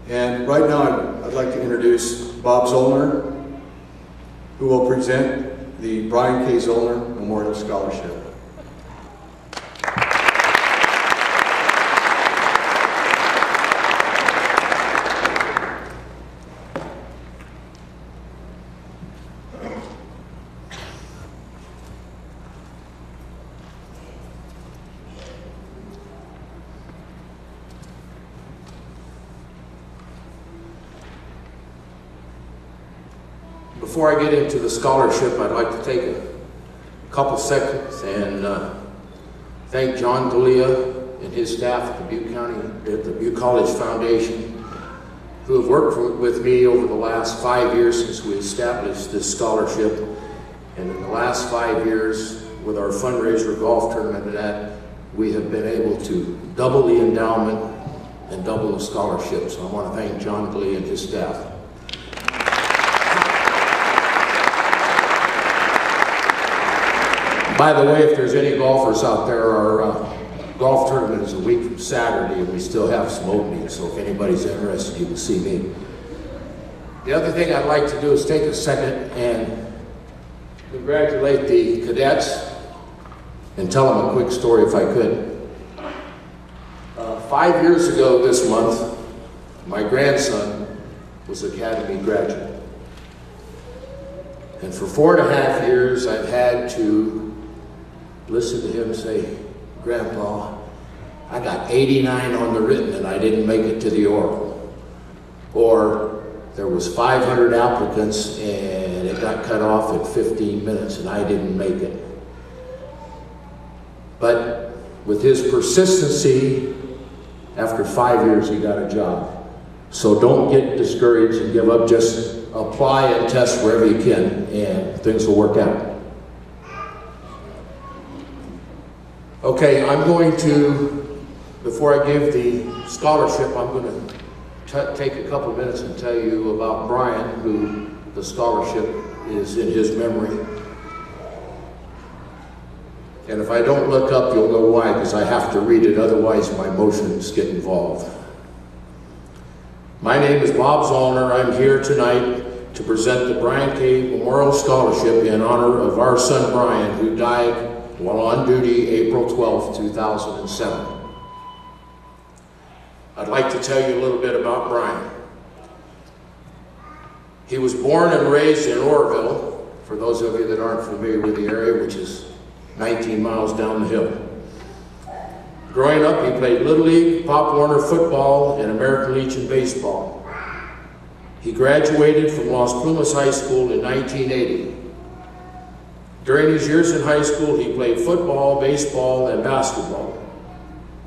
And right now I'd like to introduce Bob Zollner, who will present the Bryan K. Zollner Memorial Scholarship. Before I get into the scholarship, I'd like to take a couple seconds and thank John D'Elia and his staff at the Butte College Foundation, who have worked with me over the last 5 years since we established this scholarship. And in the last 5 years, with our fundraiser golf tournament and that, we have been able to double the endowment and double the scholarship. So I want to thank John D'Elia and his staff. By the way, if there's any golfers out there, our golf tournament is a week from Saturday, and we still have some openings, so if anybody's interested, you can see me. The other thing I'd like to do is take a second and congratulate the cadets and tell them a quick story if I could. 5 years ago this month, my grandson was an Academy graduate. And for 4.5 years, I've had to listen to him say, "Grandpa, I got 89 on the written and I didn't make it to the oral." Or, "There was 500 applicants and it got cut off in 15 minutes and I didn't make it." But with his persistency, after 5 years he got a job. So don't get discouraged and give up. Just apply and test wherever you can and things will work out. Okay, I'm going to, before I give the scholarship, I'm going to take a couple minutes and tell you about Bryan, who the scholarship is in his memory. And if I don't look up, you'll know why, because I have to read it, otherwise my emotions get involved. My name is Bob Zollner. I'm here tonight to present the Bryan K. Memorial Scholarship in honor of our son Bryan, who died while on duty April 12, 2007. I'd like to tell you a little bit about Bryan. He was born and raised in Orville, for those of you that aren't familiar with the area, which is 19 miles down the hill. Growing up, he played Little League, Pop Warner football, and American Legion baseball. He graduated from Las Plumas High School in 1980. During his years in high school, he played football, baseball, and basketball.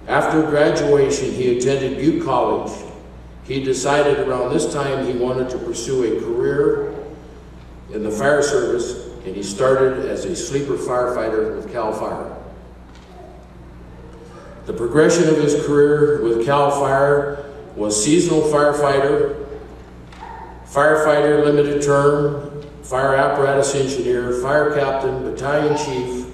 After graduation, he attended Butte College. He decided around this time he wanted to pursue a career in the fire service, and he started as a sleeper firefighter with CAL FIRE. The progression of his career with CAL FIRE was seasonal firefighter, firefighter limited term, fire apparatus engineer, fire captain, battalion chief,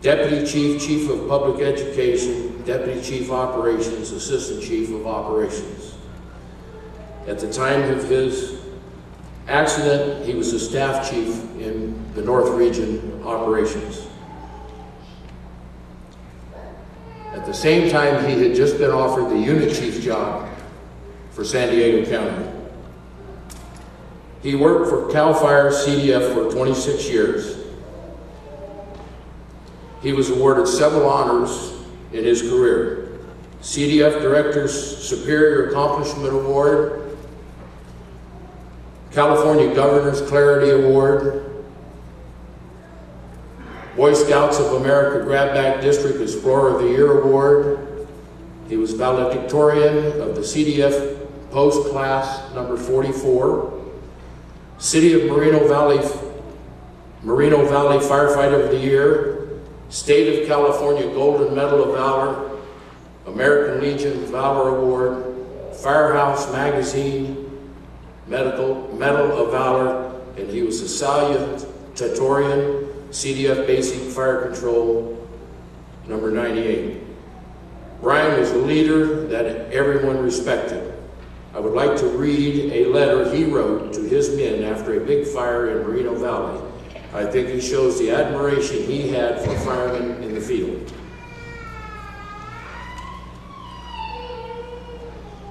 deputy chief, chief of public education, deputy chief operations, assistant chief of operations. At the time of his accident, he was a staff chief in the North Region operations. At the same time, he had just been offered the unit chief job for San Diego County. He worked for CAL FIRE CDF for 26 years. He was awarded several honors in his career. CDF Director's Superior Accomplishment Award, California Governor's Clarity Award, Boy Scouts of America Grab-Bag District Explorer of the Year Award. He was valedictorian of the CDF Post Class number 44. City of Moreno Valley Firefighter of the Year, State of California Golden Medal of Valor, American Legion Valor Award, Firehouse Magazine Medal of Valor, and he was a salutatorian, CDF Basic Fire Control number 98. Bryan was a leader that everyone respected. I would like to read a letter he wrote to his men after a big fire in Moreno Valley. I think he shows the admiration he had for firemen in the field.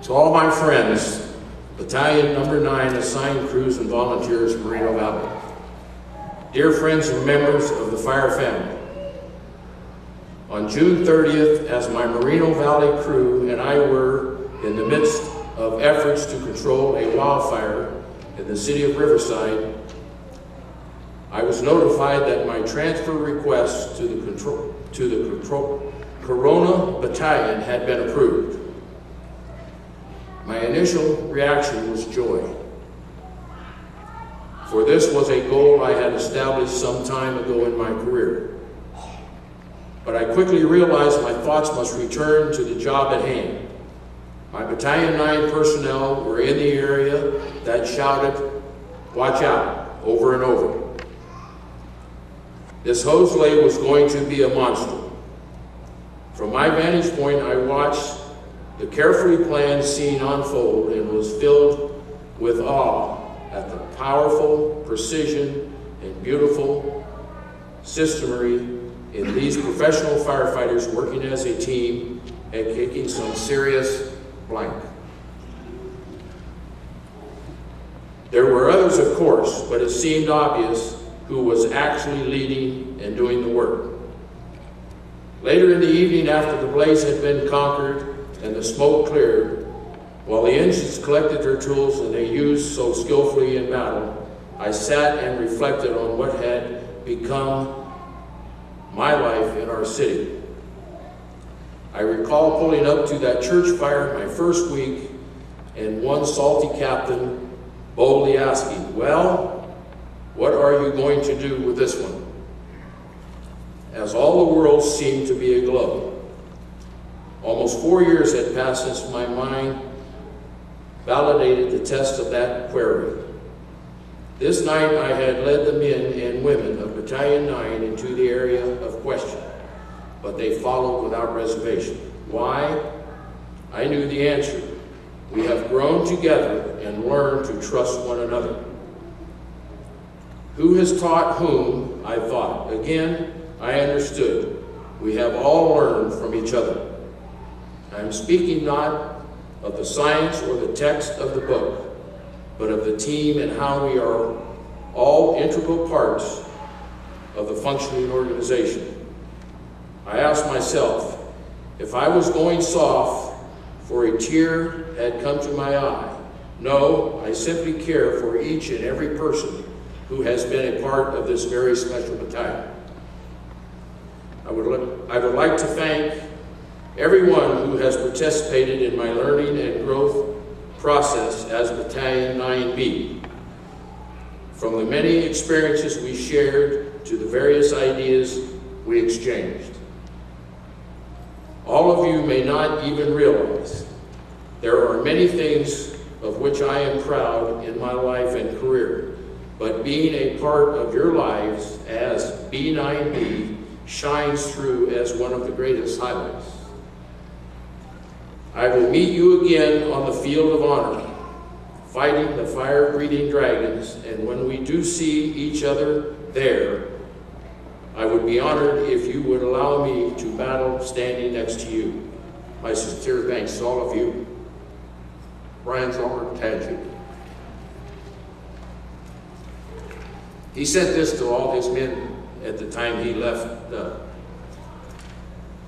To all my friends, Battalion Number 9 assigned crews and volunteers in Moreno Valley. Dear friends and members of the fire family, on June 30th, as my Moreno Valley crew and I were in the midst of efforts to control a wildfire in the city of Riverside, I was notified that my transfer request to the Corona Battalion had been approved. My initial reaction was joy, for this was a goal I had established some time ago in my career. But I quickly realized my thoughts must return to the job at hand. My Battalion 9 personnel were in the area that shouted, "Watch out," over and over. This hose lay was going to be a monster. From my vantage point, I watched the carefully planned scene unfold and was filled with awe at the powerful precision and beautiful systemery in these professional firefighters working as a team and kicking some serious blank. There were others, of course, but it seemed obvious who was actually leading and doing the work. Later in the evening, after the blaze had been conquered and the smoke cleared, while the engines collected their tools and they used so skillfully in battle, I sat and reflected on what had become my life in our city. I recall pulling up to that church fire my first week and one salty captain boldly asking, "Well, what are you going to do with this one?" As all the world seemed to be aglow. Almost 4 years had passed since my mind validated the test of that query. This night I had led the men and women of Battalion 9 into the area of question, but they followed without reservation. Why? I knew the answer. We have grown together and learned to trust one another. Who has taught whom, I thought. Again, I understood. We have all learned from each other. I am speaking not of the science or the text of the book, but of the team and how we are all integral parts of the functioning organization. I asked myself, if I was going soft, for a tear had come to my eye. No, I simply care for each and every person who has been a part of this very special battalion. I would like to thank everyone who has participated in my learning and growth process as Battalion 9B. From the many experiences we shared to the various ideas we exchanged. All of you may not even realize there are many things of which I am proud in my life and career, but being a part of your lives as B9B shines through as one of the greatest highlights. I will meet you again on the field of honor, fighting the fire-breathing dragons, and when we do see each other there, I would be honored if you would allow me to battle standing next to you. My sincere thanks to all of you. Bryan Zollner, Tangent. He sent this to all his men at the time he left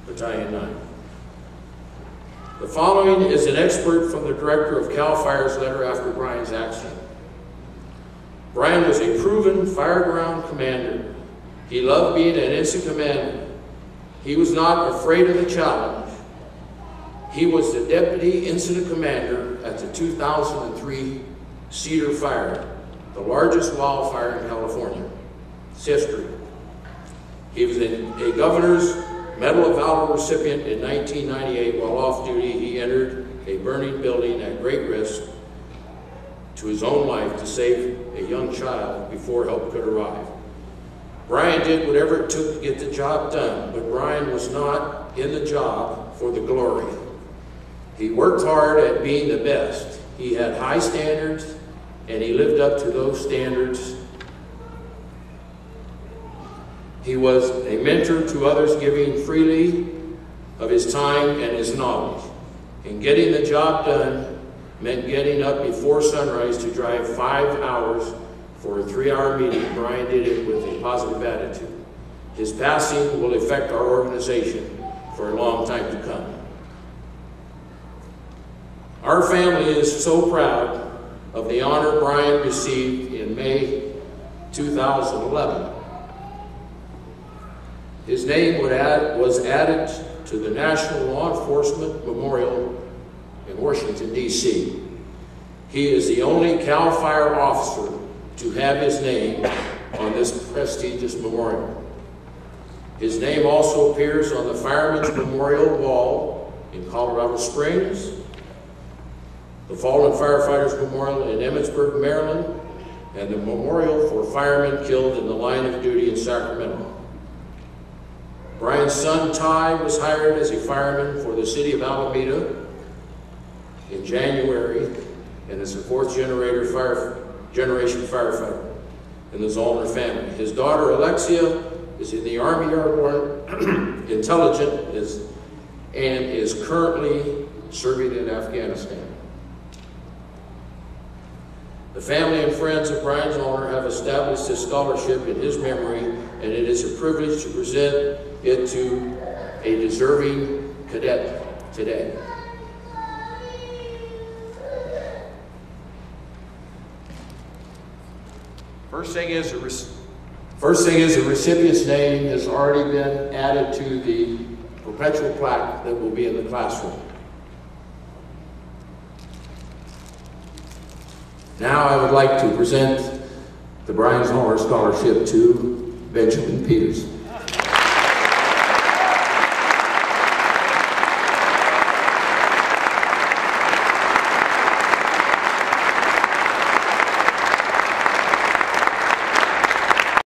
Battalion 9. The following is an excerpt from the director of CAL FIRE's letter after Bryan's accident. Bryan was a proven fireground commander. He loved being an instant commander. He was not afraid of the challenge. He was the deputy incident commander at the 2003 Cedar Fire, the largest wildfire in California. It's history. He was a governor's Medal of Valor recipient in 1998. While off duty, he entered a burning building at great risk to his own life to save a young child before help could arrive. Bryan did whatever it took to get the job done, but Bryan was not in the job for the glory. He worked hard at being the best. He had high standards, and he lived up to those standards. He was a mentor to others, giving freely of his time and his knowledge. And getting the job done meant getting up before sunrise to drive 5 hours for a 3-hour meeting. Bryan did it with a positive attitude. His passing will affect our organization for a long time to come. Our family is so proud of the honor Bryan received in May 2011. His name was added to the National Law Enforcement Memorial in Washington, D.C. He is the only CAL FIRE officer to have his name on this prestigious memorial. His name also appears on the Firemen's Memorial Wall in Colorado Springs, the Fallen Firefighters Memorial in Emmitsburg, Maryland, and the Memorial for Firemen Killed in the Line of Duty in Sacramento. Bryan's son, Ty, was hired as a fireman for the city of Alameda in January, and is a 4th generation firefighter in the Zollner family. His daughter, Alexia, is in the Army Airborne Intelligence and is currently serving in Afghanistan. The family and friends of Bryan Zollner have established this scholarship in his memory, and it is a privilege to present it to a deserving cadet today. First thing is the recipient's name has already been added to the perpetual plaque that will be in the classroom. Now I would like to present the Bryan Zollner Scholarship to Benjamin Peters.